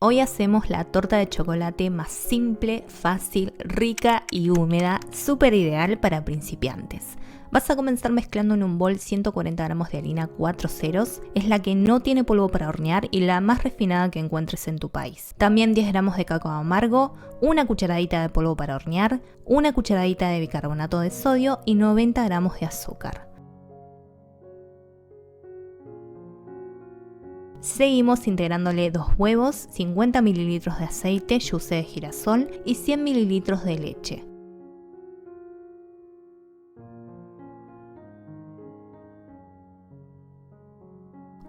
Hoy hacemos la torta de chocolate más simple, fácil, rica y húmeda, súper ideal para principiantes. Vas a comenzar mezclando en un bol 140 gramos de harina 4 ceros, es la que no tiene polvo para hornear y la más refinada que encuentres en tu país. También 10 gramos de cacao amargo, una cucharadita de polvo para hornear, una cucharadita de bicarbonato de sodio y 90 gramos de azúcar. Seguimos integrándole 2 huevos, 50 ml de aceite, yo usé de girasol y 100 ml de leche.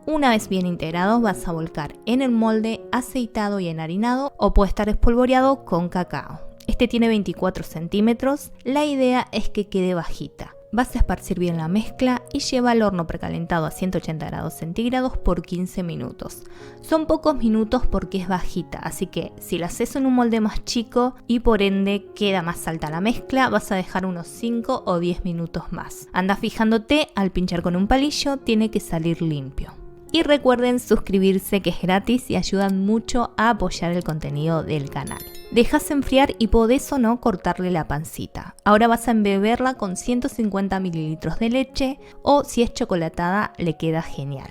Una vez bien integrados vas a volcar en el molde aceitado y enharinado o puede estar espolvoreado con cacao. Este tiene 24 centímetros, la idea es que quede bajita. Vas a esparcir bien la mezcla y lleva al horno precalentado a 180 grados centígrados por 15 minutos. Son pocos minutos porque es bajita, así que si la haces en un molde más chico y por ende queda más alta la mezcla, vas a dejar unos 5 o 10 minutos más. Anda fijándote, al pinchar con un palillo tiene que salir limpio. Y recuerden suscribirse, que es gratis y ayudan mucho a apoyar el contenido del canal. Dejas enfriar y podés o no cortarle la pancita. Ahora vas a embeberla con 150 ml de leche o si es chocolatada le queda genial.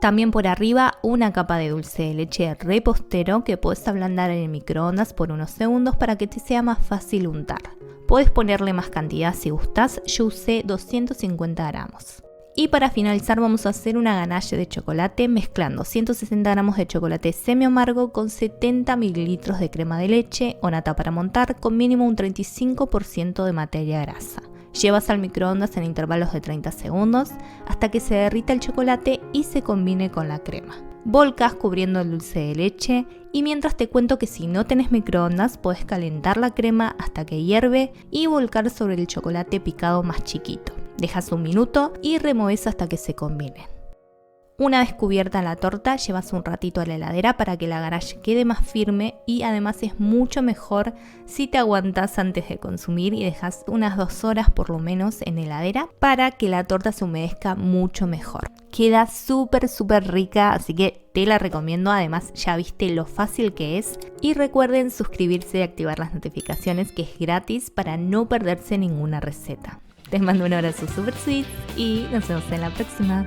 También por arriba una capa de dulce de leche repostero que podés ablandar en el microondas por unos segundos para que te sea más fácil untar. Podés ponerle más cantidad si gustás, yo usé 250 gramos. Y para finalizar vamos a hacer una ganache de chocolate mezclando 160 gramos de chocolate semi amargo con 70 ml de crema de leche o nata para montar con mínimo un 35% de materia grasa. Llevas al microondas en intervalos de 30 segundos hasta que se derrita el chocolate y se combine con la crema. Volcas cubriendo el dulce de leche y mientras te cuento que si no tenés microondas podés calentar la crema hasta que hierve y volcar sobre el chocolate picado más chiquito. Dejas un minuto y removes hasta que se combinen. Una vez cubierta la torta, llevas un ratito a la heladera para que la ganache quede más firme y además es mucho mejor si te aguantas antes de consumir y dejas unas 2 horas por lo menos en heladera para que la torta se humedezca mucho mejor. Queda súper rica, así que te la recomiendo, además ya viste lo fácil que es. Y recuerden suscribirse y activar las notificaciones, que es gratis para no perderse ninguna receta. Les mando un abrazo super sweet y nos vemos en la próxima.